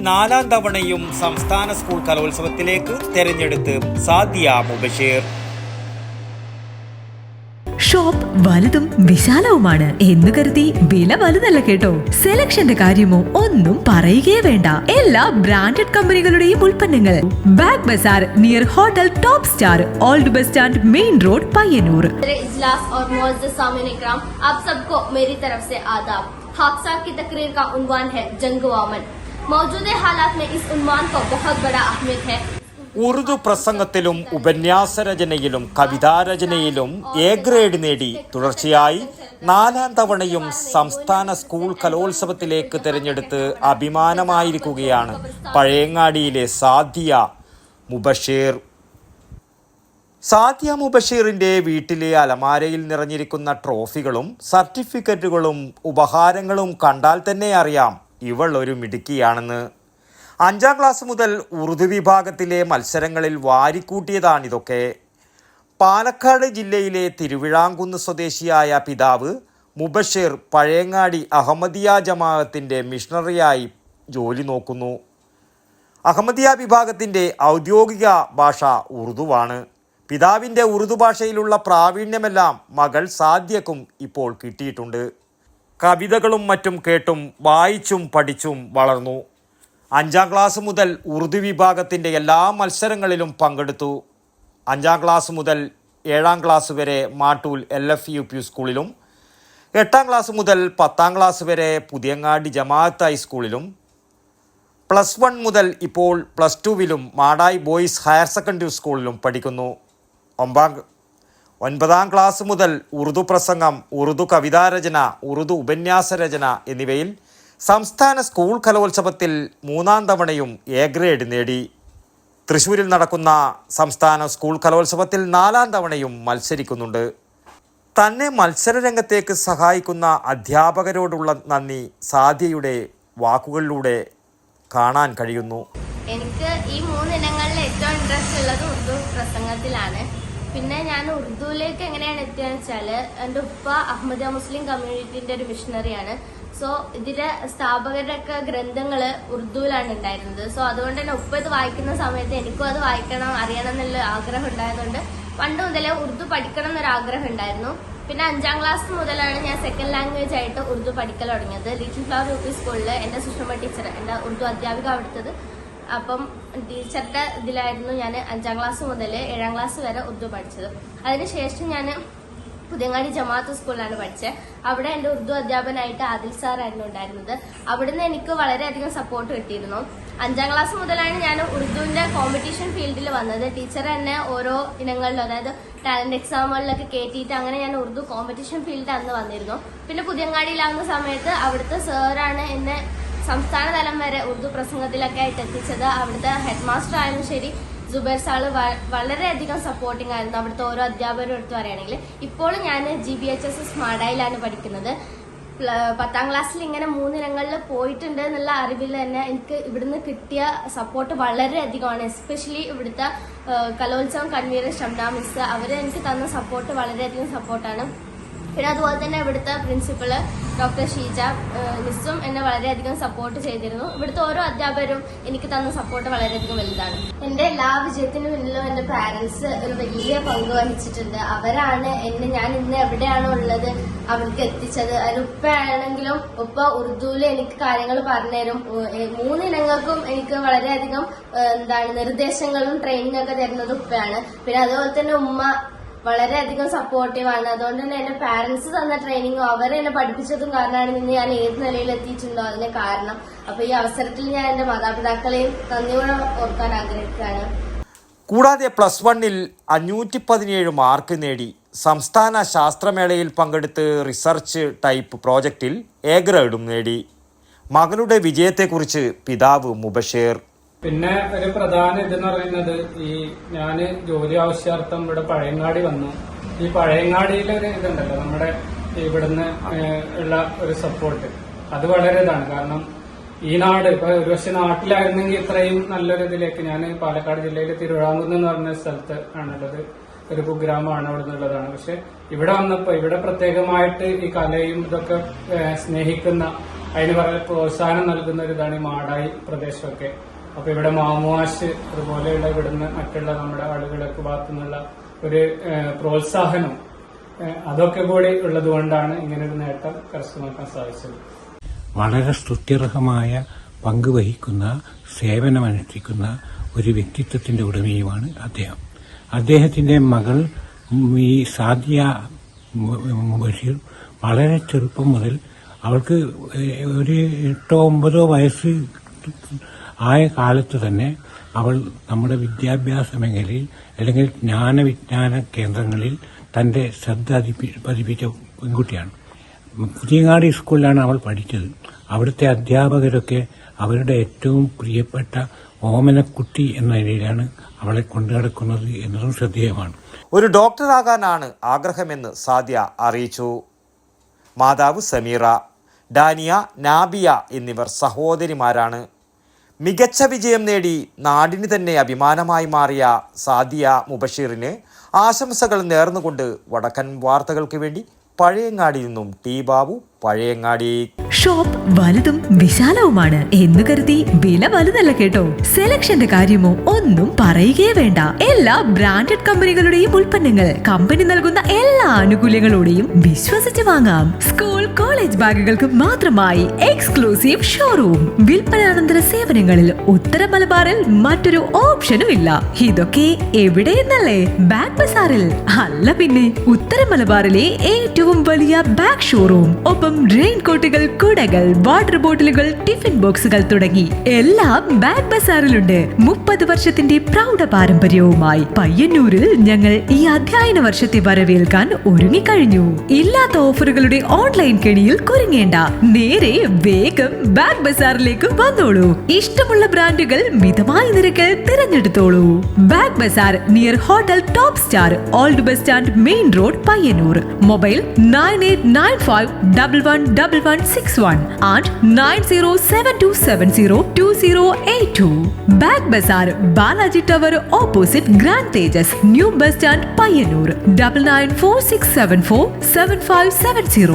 4ാം തവണയും സംസ്ഥാന സ്കൂൾ കലോത്സവത്തിലേക്ക് തെരഞ്ഞെടുത്ത് സാദിയ മുബഷീർ. ഷോപ്പ് വലുതും വിശാലവുമാണ് എന്ന് കരുതി വില വലുതല്ല കേട്ടോ. സെലക്ഷന്റെ കാര്യമോ ഒന്നും പറയുകയേ വേണ്ട. എല്ലാ ബ്രാൻഡഡ് കമ്പനികളുടെയും ഉൽപ്പന്നങ്ങൾ. Bag bazaar near hotel top star, old bus stand, main road, Payyanur. आप सबको मेरी तरफ से आदाब. हादसा की तकरीर का उन्वान है जंगवामन. मौजूदा हालात में इस उन्वान को बहुत बड़ा अहमियत है. ഉറുദു പ്രസംഗത്തിലും ഉപന്യാസ രചനയിലും കവിതാരചനയിലും എ ഗ്രേഡ് നേടി തുടർച്ചയായി 4ാം തവണയും സംസ്ഥാന സ്കൂൾ കലോത്സവത്തിലേക്ക് തെരഞ്ഞെടുത്ത് അഭിമാനമായിരിക്കുകയാണ് പഴയങ്ങാടിയിലെ സാദിയ മുബഷീർ. സാദിയ മുബഷീറിന്റെ വീട്ടിലെ അലമാരയിൽ നിറഞ്ഞിരിക്കുന്ന ട്രോഫികളും സർട്ടിഫിക്കറ്റുകളും ഉപഹാരങ്ങളും കണ്ടാൽ തന്നെ അറിയാം ഇവൾ ഒരു മിടുക്കിയാണെന്ന്. 5ാം ക്ലാസ് മുതൽ ഉറുദു വിഭാഗത്തിലെ മത്സരങ്ങളിൽ വാരിക്കൂട്ടിയതാണിതൊക്കെ. പാലക്കാട് ജില്ലയിലെ തിരുവിഴാംകുന്ന് സ്വദേശിയായ പിതാവ് മുബഷീർ പഴയങ്ങാടി അഹമ്മദിയ ജമാഅത്തിന്റെ മിഷണറിയായി ജോലി നോക്കുന്നു. അഹമ്മദിയ വിഭാഗത്തിന്റെ ഔദ്യോഗിക ഭാഷ ഉറുദുവാണ്. പിതാവിൻ്റെ ഉറുദു ഭാഷയിലുള്ള പ്രാവീണ്യമെല്ലാം മകൾ സാദിയക്കും ഇപ്പോൾ കിട്ടിയിട്ടുണ്ട്. കവിതകളും മറ്റും കേട്ടും വായിച്ചും പഠിച്ചും വളർന്നു. 5ാം ക്ലാസ് മുതൽ ഉറുദു വിഭാഗത്തിൻ്റെ എല്ലാ മത്സരങ്ങളിലും പങ്കെടുത്തു. 5ാം ക്ലാസ് മുതൽ 7ാം ക്ലാസ് വരെ മാട്ടൂൽ LFUP സ്കൂളിലും 8ാം ക്ലാസ് മുതൽ 10ാം ക്ലാസ് വരെ പുതിയങ്ങാടി ജമാഅത്ത് ഹൈസ്കൂളിലും +1 മുതൽ ഇപ്പോൾ +2വിലും മാടായി ബോയ്സ് ഹയർ സെക്കൻഡറി സ്കൂളിലും പഠിക്കുന്നു. 9ാം ക്ലാസ് മുതൽ ഉറുദു പ്രസംഗം, ഉറുദു കവിതാരചന, ഉറുദു ഉപന്യാസ രചന എന്നിവയിൽ സംസ്ഥാന സ്കൂൾ കലോത്സവത്തിൽ 3ാം തവണയും എ ഗ്രേഡ് നേടി. തൃശ്ശൂരിൽ നടക്കുന്ന സംസ്ഥാന സ്കൂൾ കലോത്സവത്തിൽ 4ാം തവണയും മത്സരിക്കുന്നുണ്ട്. തന്നെ മത്സരരംഗത്തേക്ക് സഹായിക്കുന്ന അധ്യാപകരോടുള്ള നന്ദി സാദിയയുടെ വാക്കുകളിലൂടെ കാണാൻ കഴിയുന്നു. എനിക്ക് ഈ 3 ഇനങ്ങളിൽ ഏറ്റവും ഇൻട്രസ്റ്റ് ഉള്ളത് ഉറുദു പ്രസംഗത്തിലാണ്. പിന്നെ ഞാൻ ഉറുദുവിലേക്ക് എങ്ങനെയാണ് എത്തിയെന്ന് വെച്ചാൽ എൻ്റെ ഉപ്പ അഹമ്മദിയ മുസ്ലിം കമ്മ്യൂണിറ്റിന്റെ ഒരു മിഷണറിയാണ്. സോ ഇതിലെ സ്ഥാപകരുടെ ഒക്കെ ഗ്രന്ഥങ്ങൾ ഉറുദുവിലാണ് ഉണ്ടായിരുന്നത്. സോ അതുകൊണ്ട് തന്നെ ഉപ്പ ഇത് വായിക്കുന്ന സമയത്ത് എനിക്കും അത് വായിക്കണം, അറിയണം എന്നുള്ള ആഗ്രഹം ഉണ്ടായതുകൊണ്ട് പണ്ട് മുതലേ ഉറുദു പഠിക്കണം എന്നൊരു ആഗ്രഹം ഉണ്ടായിരുന്നു. പിന്നെ 5ാം ക്ലാസ് മുതലാണ് ഞാൻ സെക്കൻഡ് ലാംഗ്വേജ് ആയിട്ട് ഉറുദു പഠിക്കൽ തുടങ്ങിയത്. ലിറ്റിൽ ഫ്ലവർ UP സ്കൂളിൽ എൻ്റെ സുഷമ ടീച്ചർ, എൻ്റെ ഉറുദു അധ്യാപിക അവിടുത്തത്. അപ്പം ടീച്ചറുടെ ഇതിലായിരുന്നു ഞാൻ 5ാം ക്ലാസ് മുതൽ 7ാം ക്ലാസ് വരെ ഉറുദു പഠിച്ചത്. അതിനുശേഷം ഞാൻ പുതിയങ്ങാടി ജമാഅത്ത് സ്കൂളിലാണ് പഠിച്ചത്. അവിടെ എൻ്റെ ഉറുദു അധ്യാപകനായിട്ട് ആദിൽ സാറായിരുന്നു ഉണ്ടായിരുന്നത്. അവിടുന്ന് എനിക്ക് വളരെയധികം സപ്പോർട്ട് കിട്ടിയിരുന്നു. 5ാം ക്ലാസ് മുതലാണ് ഞാൻ ഉറുദുവിന്റെ കോമ്പറ്റീഷൻ ഫീൽഡിൽ വന്നത്. ടീച്ചർ എന്നെ ഓരോ ഇനങ്ങളിലും, അതായത് ടാലന്റ് എക്സാമുകളിലൊക്കെ കയറ്റിയിട്ട് അങ്ങനെ ഞാൻ ഉറുദു കോമ്പറ്റീഷൻ ഫീൽഡിൽ അന്ന് വന്നിരുന്നു. പിന്നെ പുതിയങ്ങാടിയിലാവുന്ന സമയത്ത് അവിടുത്തെ സാറാണ് എന്നെ സംസ്ഥാന തലം വരെ ഉറുദു പ്രസംഗത്തിലൊക്കെ ആയിട്ട് എത്തിച്ചത്. അവിടുത്തെ ഹെഡ് മാസ്റ്റർ ആയാലും ശരി, ജുബൈർ സാള് വളരെയധികം സപ്പോർട്ടിംഗ് ആയിരുന്നു. അവിടുത്തെ ഓരോ അധ്യാപകരും എടുത്ത് പറയുകയാണെങ്കിൽ ഇപ്പോൾ ഞാൻ GBHSS മാടായിലാണ് പഠിക്കുന്നത്. 10ാം ക്ലാസ്സിൽ ഇങ്ങനെ 3 ഇനങ്ങളിൽ പോയിട്ടുണ്ട് എന്നുള്ള അറിവിൽ തന്നെ എനിക്ക് ഇവിടുന്ന് കിട്ടിയ സപ്പോർട്ട് വളരെയധികമാണ്. എസ്പെഷ്യലി ഇവിടുത്തെ കലോത്സവം കൺവീനർ ഷംന മിസ്, അവർ എനിക്ക് തന്ന സപ്പോർട്ട് വളരെയധികം സപ്പോർട്ടാണ്. പിന്നെ അതുപോലെ തന്നെ ഇവിടുത്തെ പ്രിൻസിപ്പള് ഡോക്ടർ ഷീജ മിസ്സും എന്നെ വളരെയധികം സപ്പോർട്ട് ചെയ്തിരുന്നു. ഇവിടുത്തെ ഓരോ അധ്യാപകരും എനിക്ക് തന്ന സപ്പോർട്ട് വളരെയധികം വലുതാണ്. എന്റെ എല്ലാ വിജയത്തിനും പിന്നിലും എന്റെ പാരന്റ്സ് ഒരു വലിയ പങ്ക് വഹിച്ചിട്ടുണ്ട്. അവരാണ് ഞാൻ ഇന്ന് എവിടെയാണോ ഉള്ളത് അവർക്ക് എത്തിച്ചത്. അതിൽ ഉപ്പയാണെങ്കിലും ഉപ്പ ഉറുദുവിൽ എനിക്ക് കാര്യങ്ങൾ പറഞ്ഞുതരും. 3 ഇനങ്ങൾക്കും എനിക്ക് വളരെയധികം നിർദ്ദേശങ്ങളും ട്രെയിനിങ് ഒക്കെ തരുന്നത് ഉപ്പയാണ്. പിന്നെ അതുപോലെ തന്നെ ഉമ്മ വളരെയധികം സപ്പോർട്ടീവാണ്. അതുകൊണ്ട് തന്നെ എന്റെ പാരന്റ്സ് തന്ന ട്രെയിനിങ്ങും അവരെന്നെ പഠിപ്പിച്ചതും കാരണമാണ് ഇന്ന് ഞാൻ ഏത് നിലയിൽ എത്തിയിട്ടുണ്ടോ അതിന് കാരണം. അപ്പൊ ഈ അവസരത്തിൽ ഞാൻ എന്റെ മാതാപിതാക്കളെയും നന്ദിയോടെ ഓർക്കാൻ ആഗ്രഹിക്കുകയാണ്. കൂടാതെ +1ൽ 517 മാർക്ക് നേടി സംസ്ഥാന ശാസ്ത്രമേളയിൽ പങ്കെടുത്ത് റിസർച്ച് ടൈപ്പ് പ്രോജക്റ്റിൽ എ ഗ്രേഡും നേടി. മകളുടെ വിജയത്തെക്കുറിച്ച് പിതാവ് മുബഷീർ: പിന്നെ ഒരു പ്രധാന ഇതെന്ന് പറയുന്നത്, ഈ ഞാന് ജോലി ആവശ്യാർത്ഥം ഇവിടെ പഴയങ്ങാടി വന്നു. ഈ പഴയങ്ങാടിയിലൊരു ഇതുണ്ടല്ലോ, നമ്മുടെ ഇവിടുന്ന് ഉള്ള ഒരു സപ്പോർട്ട്, അത് വളരെ ഇതാണ്. കാരണം ഈ നാട് ഇപ്പൊ ഒരുപക്ഷെ നാട്ടിലായിരുന്നെങ്കിൽ ഇത്രയും നല്ലൊരു ഇതിലേക്ക്, ഞാൻ പാലക്കാട് ജില്ലയിലെ തിരുവിഴാംകുന്ന് എന്ന് പറഞ്ഞ സ്ഥലത്ത് ആണുള്ളത്, ഒരു കുഗ്രാമമാണ് അവിടെ നിന്നുള്ളതാണ്. പക്ഷെ ഇവിടെ വന്നപ്പോ ഇവിടെ പ്രത്യേകമായിട്ട് ഈ കലയും ഇതൊക്കെ സ്നേഹിക്കുന്ന അതിന് വളരെ പ്രോത്സാഹനം നൽകുന്ന ഒരു ഇതാണ് ഈ മാടായി പ്രദേശമൊക്കെ. അപ്പൊ ഇവിടെ മാമുവാശ് അതുപോലെയുള്ള ഇവിടുന്ന് മറ്റുള്ള നമ്മുടെ ആളുകളൊക്കെ ഭാഗത്തുനിന്നുള്ള ഒരു പ്രോത്സാഹനം അതൊക്കെ കൂടി ഉള്ളത് കൊണ്ടാണ് ഇങ്ങനൊരു നേട്ടം കരസ്ഥമാക്കാൻ സാധിച്ചത്. വളരെ സ്തുത്യർഹമായ പങ്കുവഹിക്കുന്ന സേവനമനുഷ്ഠിക്കുന്ന ഒരു വ്യക്തിത്വത്തിന്റെ ഉടമയുമാണ് അദ്ദേഹം. അദ്ദേഹത്തിന്റെ മകൾ ഈ സാദിയ ബഷീർ വളരെ ചെറുപ്പം മുതൽ അവൾക്ക് ഒരു 8-9 വയസ്സ് ആയ കാലത്ത് തന്നെ അവൾ നമ്മുടെ വിദ്യാഭ്യാസ മേഖലയിൽ അല്ലെങ്കിൽ ജ്ഞാനവിജ്ഞാന കേന്ദ്രങ്ങളിൽ തന്റെ ശ്രദ്ധ പതിപ്പിച്ച പെൺകുട്ടിയാണ്. പുതിയങ്ങാടി സ്കൂളിലാണ് അവൾ പഠിച്ചത്. അവിടുത്തെ അധ്യാപകരൊക്കെ അവരുടെ ഏറ്റവും പ്രിയപ്പെട്ട ഓമനക്കുട്ടി എന്ന നിലയിലാണ് അവളെ കൊണ്ടുനടക്കുന്നത് എന്നതും ശ്രദ്ധേയമാണ്. ഒരു ഡോക്ടറാകാനാണ് ആഗ്രഹമെന്ന് സാദിയ അറിയിച്ചു. മാതാവ് സമീറ, ഡാനിയ, നാബിയ എന്നിവർ സഹോദരിമാരാണ്. മികച്ച വിജയം നേടി നാടിന് തന്നെ അഭിമാനമായി മാറിയ സാദിയ മുബഷീറിന് ആശംസകൾ നേർന്നുകൊണ്ട് വടക്കൻ വാർത്തകൾക്ക് വേണ്ടി പഴയങ്ങാടിയിൽ നിന്നും ടി ബാബു, പഴയങ്ങാടി. ഷോപ്പ് വലുതും വിശാലവുമാണ് എന്ന് കരുതി വില വലുതല്ല കേട്ടോ. സെലക്ഷന്റെ കാര്യമോ ഒന്നും പറയുകയേ വേണ്ട. എല്ലാ ബ്രാൻഡഡ് കമ്പനികളുടെയും ഉൽപ്പന്നങ്ങൾ കമ്പനി നൽകുന്ന എല്ലാ ആനുകൂല്യങ്ങളോടെയും വിശ്വസിച്ച് വാങ്ങാം. സ്കൂൾ കോളേജ് ബാഗുകൾക്ക് മാത്രമായി എക്സ്ക്ലൂസീവ് ഷോറൂം. വിൽപ്പനാനന്തര സേവനങ്ങളിൽ ഉത്തര മലബാറിൽ മറ്റൊരു ഓപ്ഷനും ഇല്ല. ഇതൊക്കെ എവിടെയെന്നല്ലേ? ബാഗ് ബസാറിൽ. അല്ല പിന്നെ, ഉത്തര മലബാറിലെ ഏറ്റവും വലിയ ബാഗ് ഷോറൂം. ഒപ്പം റെയിൻകോട്ടുകൾ, കുടകൾ, വാട്ടർ ബോട്ടിലുകൾ, ടിഫിൻ ബോക്സുകൾ തുടങ്ങി എല്ലാം ബാഗ് ബസാറിലുണ്ട്. 30 വർഷത്തിന്റെ പ്രൗഢ പാരമ്പര്യവുമായി പയ്യന്നൂരിൽ ഞങ്ങൾ ഈ അധ്യയന വർഷത്തെ വരവേൽക്കാൻ ഒരുങ്ങിക്കഴിഞ്ഞു. ഇല്ലാത്ത ഓഫറുകളുടെ ഓൺലൈൻ കെണിയിൽ കുരുങ്ങേണ്ട. നേരെ വേഗം ബാഗ് ബസാറിലേക്ക് വന്നോളൂ. ഇഷ്ടമുള്ള ബ്രാൻഡുകൾ മിതമായ നിരക്കിൽ തിരഞ്ഞെടുത്തോളൂ. Bag bazaar near hotel top star, old bus stand, main road, Payyanur. Mobile 9895111161 and 9072702082. Bag Bazaar, Balaji Tower opposite Grand Tejas, New Bus Stand, Payyanur. 9946747570.